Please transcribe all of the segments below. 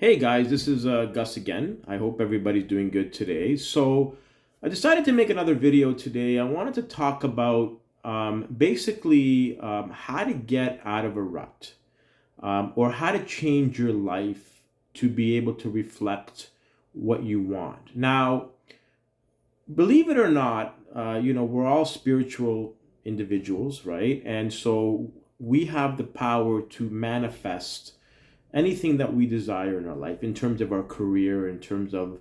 Hey guys, this is Gus again. I hope everybody's doing good today. So, I decided to make another video today. I wanted to talk about basically how to get out of a rut or how to change your life to be able to reflect what you want. Now, believe it or not, we're all spiritual individuals, right? And so we have the power to manifest anything that we desire in our life in terms of our career, in terms of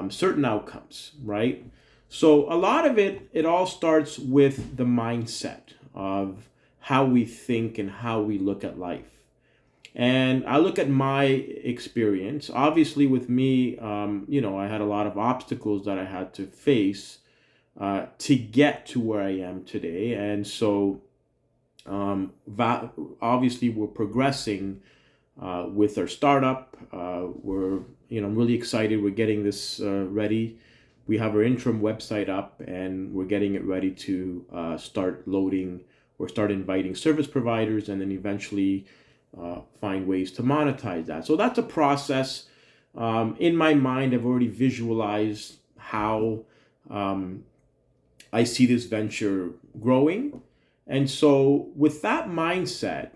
certain outcomes, right? So a lot of it all starts with the mindset of how we think and how we look at life. And I look at my experience. Obviously, with me, I had a lot of obstacles that I had to face to get to where I am today. And so, obviously, we're progressing with our startup. I'm really excited. We're getting this ready. We have our interim website up, and we're getting it ready to start loading or start inviting service providers, and then eventually find ways to monetize that. So that's a process. In my mind, I've already visualized how um, I see this venture growing. And so, with that mindset,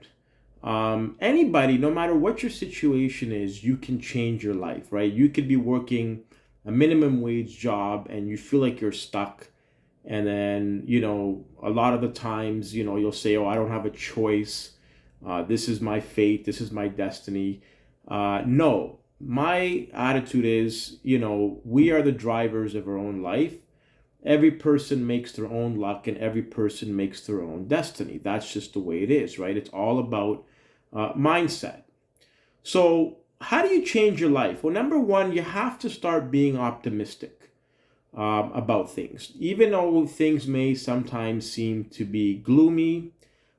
anybody, no matter what your situation is, you can change your life, right? You could be working a minimum wage job and you feel like you're stuck. And then, a lot of the times, you'll say, oh, I don't have a choice. This is my fate. This is my destiny. No, my attitude is, we are the drivers of our own life. Every person makes their own luck and every person makes their own destiny. That's just the way it is, right? It's all about mindset. So, how do you change your life? Well, number one, you have to start being optimistic about things. Even though things may sometimes seem to be gloomy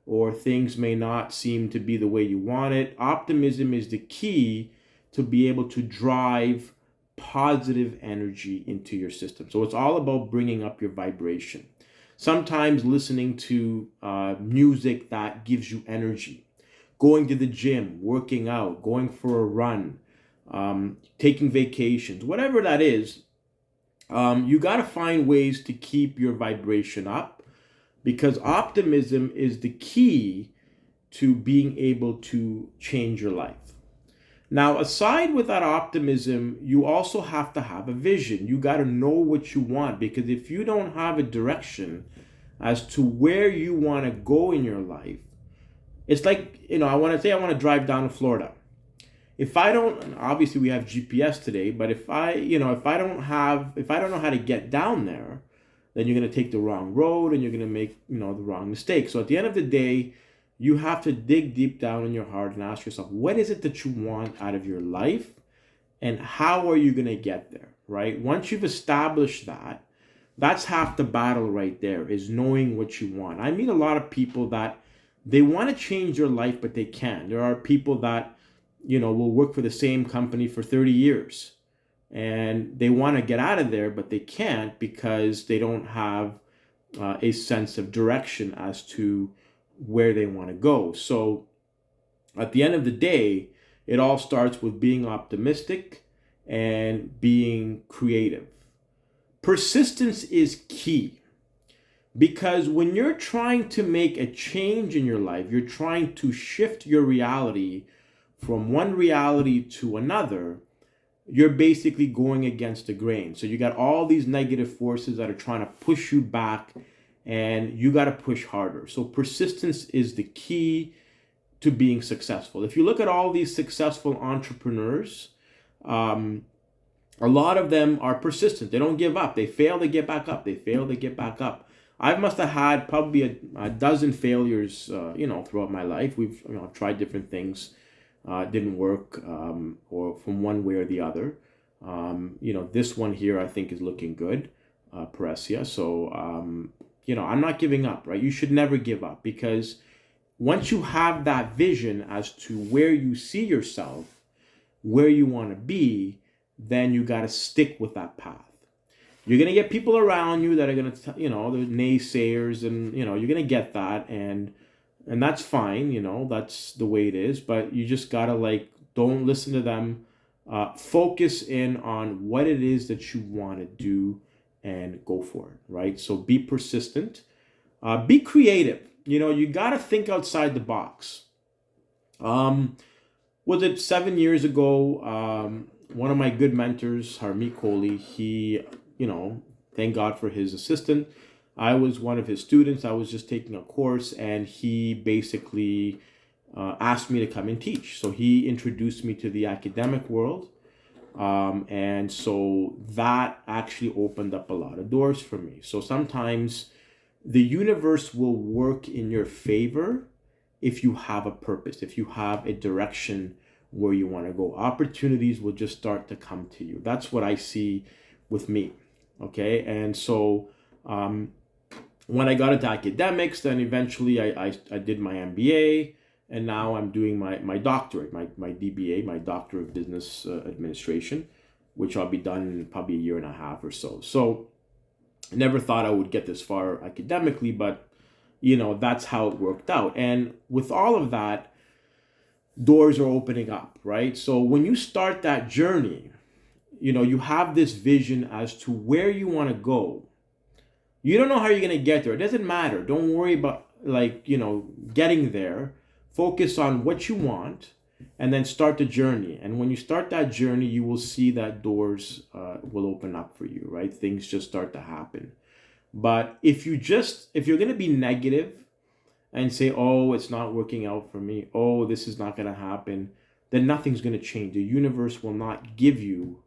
or things may not seem to be the way you want it, optimism is the key to be able to drive positive energy into your system. So it's all about bringing up your vibration. Sometimes listening to music that gives you energy, going to the gym, working out, going for a run, taking vacations, whatever that is, you got to find ways to keep your vibration up because optimism is the key to being able to change your life. Now, aside with that optimism, you also have to have a vision. You got to know what you want because if you don't have a direction as to where you want to go in your life, it's like, I want to say I want to drive down to Florida. If I don't, obviously we have GPS today, but if I don't know how to get down there, then you're going to take the wrong road and you're going to make, the wrong mistake. So at the end of the day, you have to dig deep down in your heart and ask yourself, what is it that you want out of your life and how are you going to get there, right? Once you've established that, that's half the battle right there is knowing what you want. I meet a lot of people that they want to change their life, but they can't. There are people that, will work for the same company for 30 years and they want to get out of there, but they can't because they don't have a sense of direction as to where they want to go. So at the end of the day, it all starts with being optimistic and being creative. Persistence is key because when you're trying to make a change in your life, you're trying to shift your reality from one reality to another, you're basically going against the grain. So you got all these negative forces that are trying to push you back and you got to push harder. So persistence is the key to being successful. If you look at all these successful entrepreneurs, a lot of them are persistent. They don't give up. They fail, they get back up. They fail, they get back up. I must have had probably a dozen failures, throughout my life. We've tried different things, didn't work, or from one way or the other. This one here I think is looking good, Paresia. So, I'm not giving up, right? You should never give up because once you have that vision as to where you see yourself, where you want to be, then you got to stick with that path. You're going to get people around you that are going to, the naysayers and, you're going to get that. And that's fine, that's the way it is. But you just got to don't listen to them. focus in on what it is that you want to do and go for it, right? So be persistent, be creative. You got to think outside the box. Um, was it 7 years ago? One of my good mentors, Harmeet Kohli, thank God for his assistant. I was one of his students. I was just taking a course, and he basically asked me to come and teach. So he introduced me to the academic world. And so that actually opened up a lot of doors for me. So sometimes the universe will work in your favor if you have a purpose, if you have a direction where you want to go. Opportunities will just start to come to you. That's what I see with me. Okay. And so when I got into academics, then eventually I did my MBA, and now I'm doing my doctorate, my DBA, my Doctor of Business Administration, which I'll be done in probably a year and a half or so. So I never thought I would get this far academically, but that's how it worked out. And with all of that, doors are opening up, right? So when you start that journey, you have this vision as to where you want to go. You don't know how you're going to get there. It doesn't matter. Don't worry about getting there. Focus on what you want and then start the journey. And when you start that journey, you will see that doors will open up for you, right? Things just start to happen. But if you're going to be negative and say, oh, it's not working out for me, oh, this is not going to happen, then nothing's going to change. The universe will not give you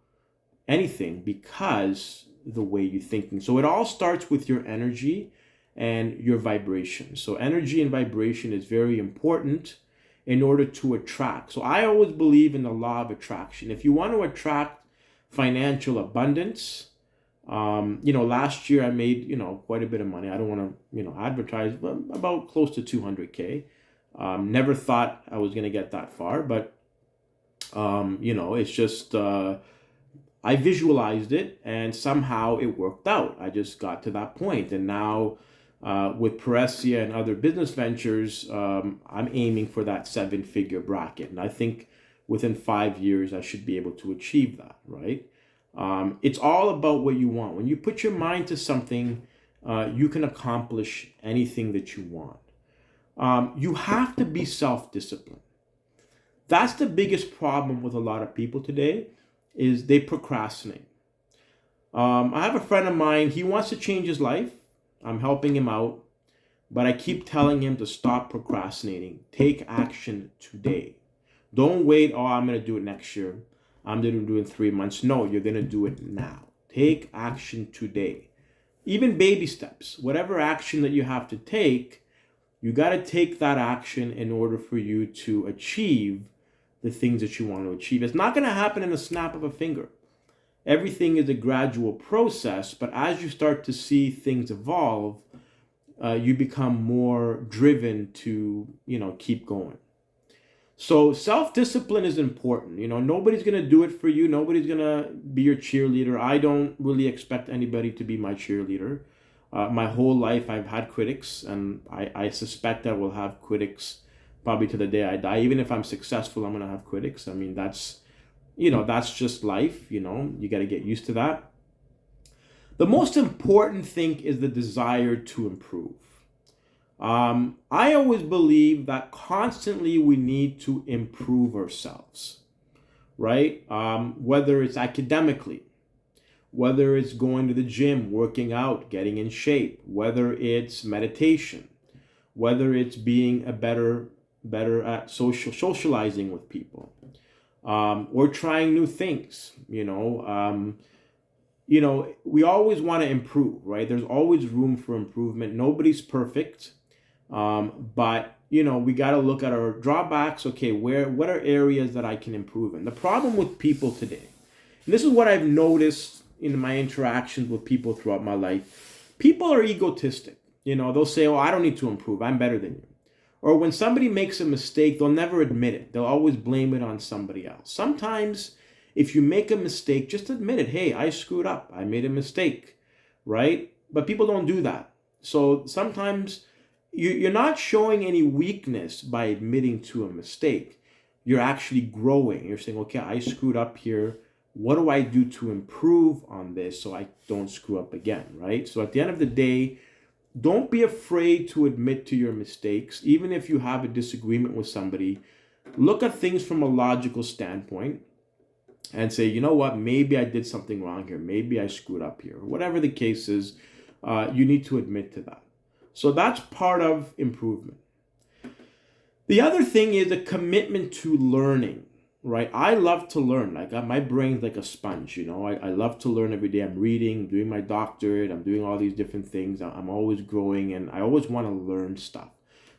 anything because the way you're thinking. So it all starts with your energy and your vibration. So energy and vibration is very important in order to attract. So I always believe in the law of attraction. If you want to attract financial abundance, last year I made, quite a bit of money. I don't want to, advertise, but about close to 200K. Never thought I was going to get that far, but, it's just, I visualized it and somehow it worked out. I just got to that point. And now with Paresia and other business ventures, I'm aiming for that 7-figure bracket. And I think within 5 years, I should be able to achieve that, right? It's all about what you want. When you put your mind to something, you can accomplish anything that you want. You have to be self-disciplined. That's the biggest problem with a lot of people today, is they procrastinate. I have a friend of mine, he wants to change his life. I'm helping him out, but I keep telling him to stop procrastinating. Take action today. Don't wait, oh, I'm going to do it next year. I'm going to do it in 3 months. No, you're going to do it now. Take action today. Even baby steps, whatever action that you have to take, you got to take that action in order for you to achieve the things that you want to achieve. It's not going to happen in a snap of a finger. Everything is a gradual process, but as you start to see things evolve, you become more driven to, keep going. So self-discipline is important. Nobody's going to do it for you. Nobody's going to be your cheerleader. I don't really expect anybody to be my cheerleader. My whole life I've had critics, and I suspect I will have critics probably to the day I die. Even if I'm successful, I'm going to have critics. I mean, that's just life. You got to get used to that. The most important thing is the desire to improve. I always believe that constantly we need to improve ourselves, right? Whether it's academically, whether it's going to the gym, working out, getting in shape, whether it's meditation, whether it's being a better at socializing with people, or trying new things. We always want to improve, right? There's always room for improvement. Nobody's perfect. But we got to look at our drawbacks. Okay, what are areas that I can improve in? The problem with people today, and this is what I've noticed in my interactions with people throughout my life, people are egotistic. They'll say, oh, I don't need to improve. I'm better than you. Or when somebody makes a mistake, they'll never admit it. They'll always blame it on somebody else. Sometimes if you make a mistake, just admit it. Hey, I screwed up. I made a mistake, right? But people don't do that. So sometimes you're not showing any weakness by admitting to a mistake. you're actually growing. You're saying, okay, I screwed up here. What do I do to improve on this so I don't screw up again, right? So at the end of the day, don't be afraid to admit to your mistakes. Even if you have a disagreement with somebody, look at things from a logical standpoint and say, you know what, maybe I did something wrong here. Maybe I screwed up here. Whatever the case is, you need to admit to that. So that's part of improvement. The other thing is a commitment to learning, right? I love to learn. Like my brain's like a sponge, I love to learn every day. I'm reading, doing my doctorate, I'm doing all these different things. I'm always growing and I always want to learn stuff.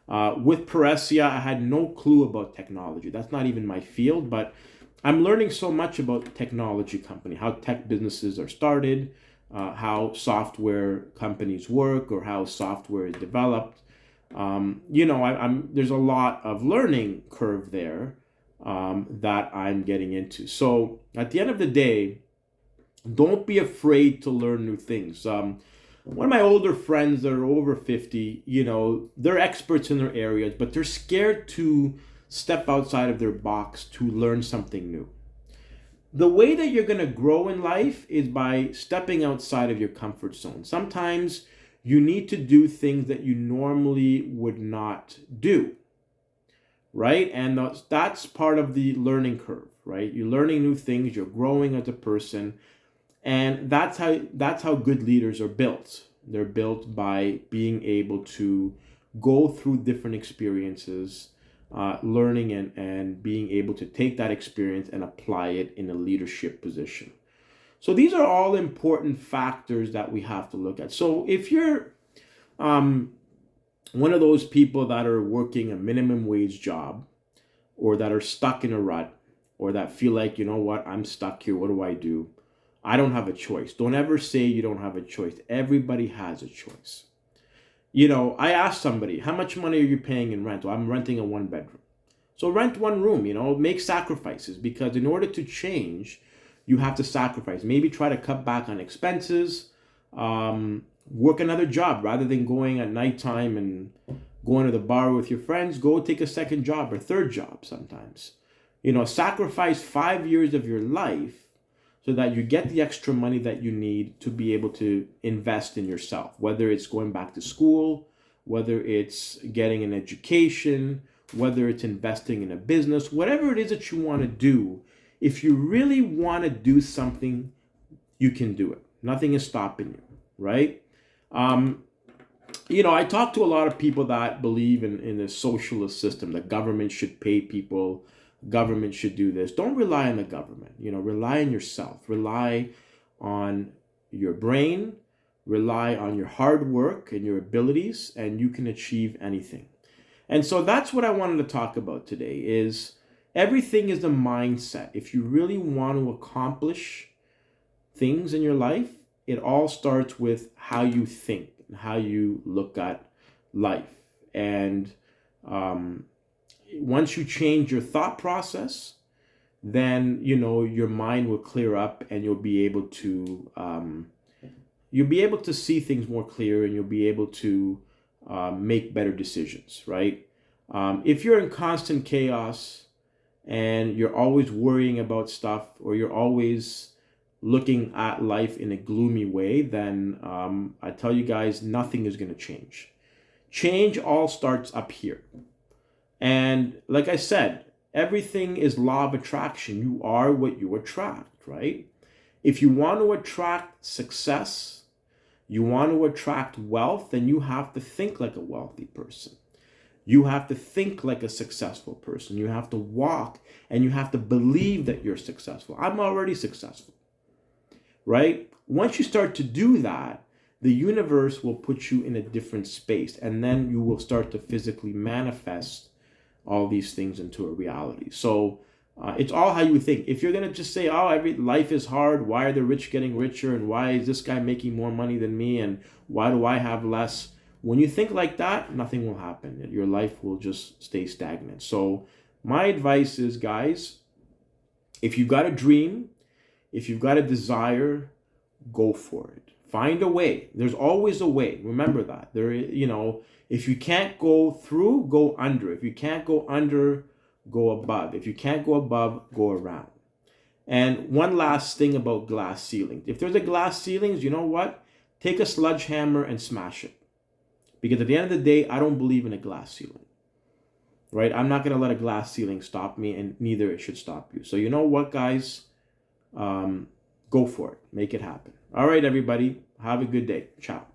With Paresia, I had no clue about technology. That's not even my field, but I'm learning so much about technology company, how tech businesses are started, how software companies work or how software is developed. There's a lot of learning curve there that I'm getting into. So at the end of the day, don't be afraid to learn new things. One of my older friends that are over 50, they're experts in their areas, but they're scared to step outside of their box to learn something new. The way that you're going to grow in life is by stepping outside of your comfort zone. Sometimes you need to do things that you normally would not do, right? And that's part of the learning curve, right? You're learning new things, you're growing as a person, and that's how good leaders are built. They're built by being able to go through different experiences, learning and being able to take that experience and apply it in a leadership position. So these are all important factors that we have to look at. So if you're one of those people that are working a minimum wage job or that are stuck in a rut or that feel like, you know what, I'm stuck here, what do I do? I don't have a choice. Don't ever say you don't have a choice. Everybody has a choice. I asked somebody, how much money are you paying in rent? Well, I'm renting a 1-bedroom. So rent one room, make sacrifices, because in order to change, you have to sacrifice. Maybe try to cut back on expenses, work another job rather than going at nighttime and going to the bar with your friends. Go take a second job or third job sometimes. Sacrifice 5 years of your life so that you get the extra money that you need to be able to invest in yourself, whether it's going back to school, whether it's getting an education, whether it's investing in a business, whatever it is that you want to do. If you really want to do something, you can do it. Nothing is stopping you, right? I talk to a lot of people that believe in a socialist system. The government should pay people. Government should do this. Don't rely on the government. Rely on yourself. Rely on your brain. Rely on your hard work and your abilities, and you can achieve anything. And so that's what I wanted to talk about today is everything is a mindset. If you really want to accomplish things in your life, it all starts with how you think and how you look at life. And once you change your thought process, then your mind will clear up and you'll be able to see things more clear, and you'll be able to make better decisions, right? If you're in constant chaos and you're always worrying about stuff, or you're always looking at life in a gloomy way, then I tell you guys, nothing is going to change. Change all starts up here. And like I said, everything is law of attraction. You are what you attract, right? If you want to attract success, you want to attract wealth, then you have to think like a wealthy person. You have to think like a successful person. You have to walk and you have to believe that you're successful. I'm already successful, right? Once you start to do that, the universe will put you in a different space, and then you will start to physically manifest all these things into a reality. So it's all how you think. If you're going to just say, life is hard, why are the rich getting richer, and why is this guy making more money than me, and why do I have less? When you think like that, nothing will happen. Your life will just stay stagnant. So my advice is, guys, if you've got a dream, if you've got a desire, go for it. Find a way. There's always a way. Remember that. If you can't go through, go under. If you can't go under, go above. If you can't go above, go around. And one last thing about glass ceilings. If there's a glass ceilings, you know what? Take a sledgehammer and smash it. Because at the end of the day, I don't believe in a glass ceiling. Right? I'm not going to let a glass ceiling stop me, and neither it should stop you. So you know what, guys? Go for it. Make it happen. All right, everybody. Have a good day. Ciao.